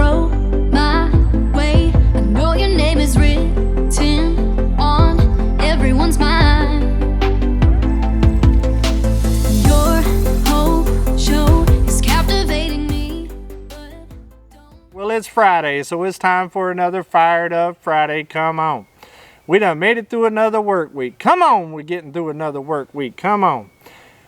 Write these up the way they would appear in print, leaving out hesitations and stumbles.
throw my way. I know your name is written on everyone's mind. Your whole show is captivating me. Well, it's Friday, so it's time for another Fired Up Friday. Come on. We done made it through another work week. Come on, we're getting through another work week. Come on.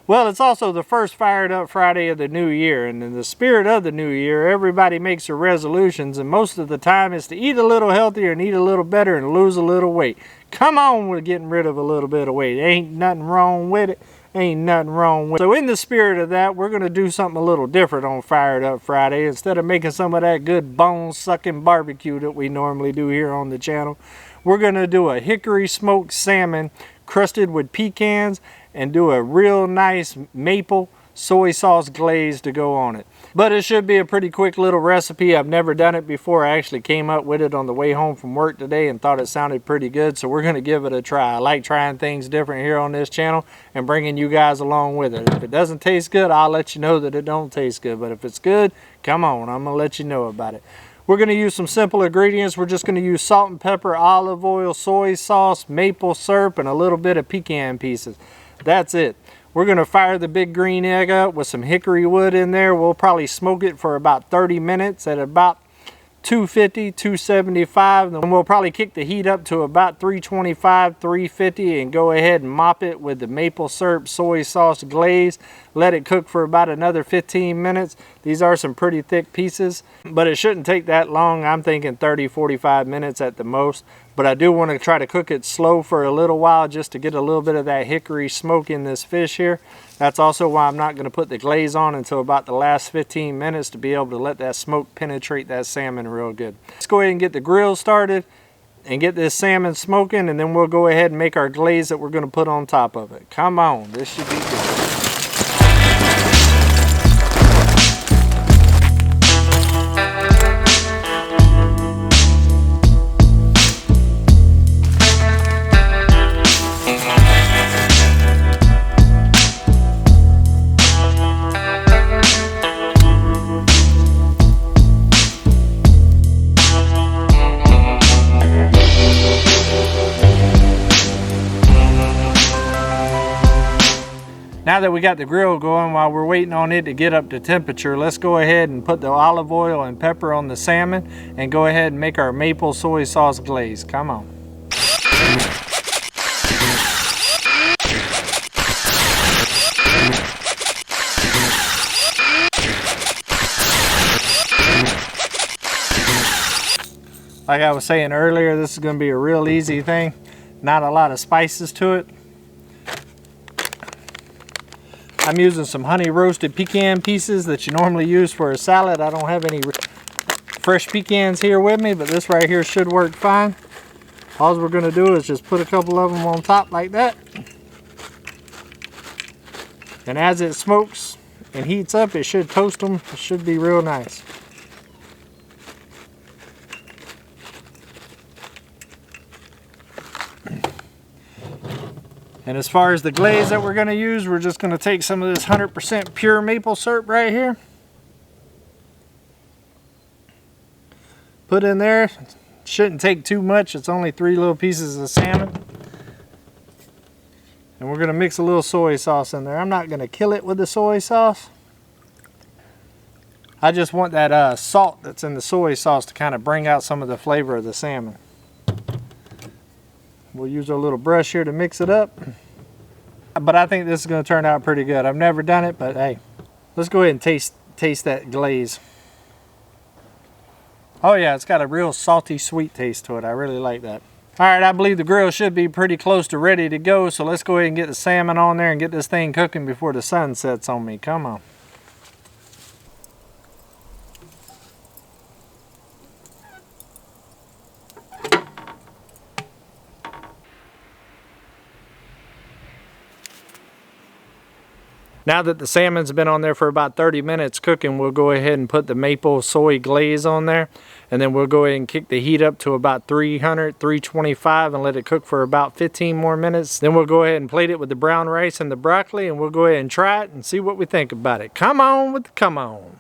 Well, it's also the first Fired Up Friday of the new year, and in the spirit of the new year, everybody makes their resolutions, and most of the time it's to eat a little healthier and eat a little better and lose a little weight. Come on, we're getting rid of a little bit of weight. Ain't nothing wrong with it. Ain't nothing wrong with it. So in the spirit of that, we're going to do something a little different on Fired Up Friday. Instead of making some of that good bone-sucking barbecue that we normally do here on the channel, we're going to do a hickory smoked salmon crusted with pecans and do a real nice maple soy sauce glaze to go on it. But it should be a pretty quick little recipe. I've never done it before. I actually came up with it on the way home from work today and thought it sounded pretty good, so we're going to give it a try. I like trying things different here on this channel and bringing you guys along with it. If it doesn't taste good, I'll let you know that it don't taste good, but if it's good, come on, I'm going to let you know about it. We're going to use some simple ingredients. We're just going to use salt and pepper, olive oil, soy sauce, maple syrup, and a little bit of pecan pieces. That's it. We're going to fire the big green egg up with some hickory wood in there. We'll probably smoke it for about 30 minutes at about 250, 275. Then we'll probably kick the heat up to about 325, 350 and go ahead and mop it with the maple syrup soy sauce glaze. Let it cook for about another 15 minutes. These are some pretty thick pieces, but it shouldn't take that long. I'm thinking 30, 45 minutes at the most. But I do want to try to cook it slow for a little while just to get a little bit of that hickory smoke in this fish here. That's also why I'm not going to put the glaze on until about the last 15 minutes to be able to let that smoke penetrate that salmon real good. Let's go ahead and get the grill started and get this salmon smoking, and then we'll go ahead and make our glaze that we're going to put on top of it. Come on, this should be good. Now that we got the grill going, while we're waiting on it to get up to temperature, let's go ahead and put the olive oil and pepper on the salmon and go ahead and make our maple soy sauce glaze. Come on. Like I was saying earlier, this is going to be a real easy thing. Not a lot of spices to it. I'm using some honey roasted pecan pieces that you normally use for a salad. I don't have any fresh pecans here with me, but this right here should work fine. All we're going to do is just put a couple of them on top like that. And as it smokes and heats up, it should toast them. It should be real nice. And as far as the glaze that we're going to use, we're just going to take some of this 100% pure maple syrup right here. Put in there. Shouldn't take too much. It's only 3 little pieces of salmon. And we're going to mix a little soy sauce in there. I'm not going to kill it with the soy sauce. I just want that salt that's in the soy sauce to kind of bring out some of the flavor of the salmon. We'll use our little brush here to mix it up. But I think this is going to turn out pretty good. I've never done it, but hey, let's go ahead and taste that glaze. Oh yeah, it's got a real salty, sweet taste to it. I really like that. All right, I believe the grill should be pretty close to ready to go, so let's go ahead and get the salmon on there and get this thing cooking before the sun sets on me. Come on. Now that the salmon's been on there for about 30 minutes cooking, we'll go ahead and put the maple soy glaze on there. And then we'll go ahead and kick the heat up to about 300, 325 and let it cook for about 15 more minutes. Then we'll go ahead and plate it with the brown rice and the broccoli, and we'll go ahead and try it and see what we think about it. Come on with the come on.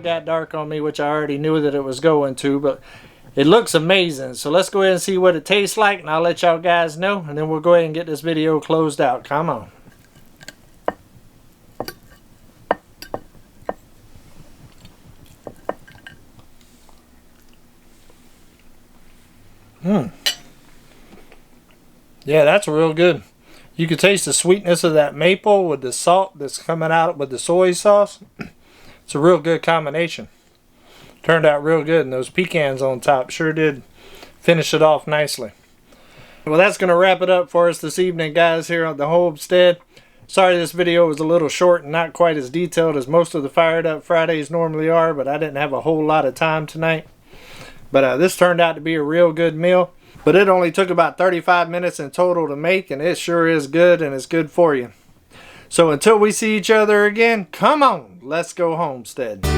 it got dark on me, which I already knew that it was going to, but it looks amazing. So let's go ahead and see what it tastes like, and I'll let y'all guys know, and then we'll go ahead and get this video closed out. Come on. Yeah, that's real good. You can taste the sweetness of that maple with the salt that's coming out with the soy sauce. It's a real good combination. Turned out real good, and those pecans on top sure did finish it off nicely. Well, that's going to wrap it up for us this evening, guys, here on the Homestead. Sorry this video was a little short and not quite as detailed as most of the Fired Up Fridays normally are, but I didn't have a whole lot of time tonight. But this turned out to be a real good meal. But it only took about 35 minutes in total to make, and it sure is good, and it's good for you. So until we see each other again, come on, let's go homestead.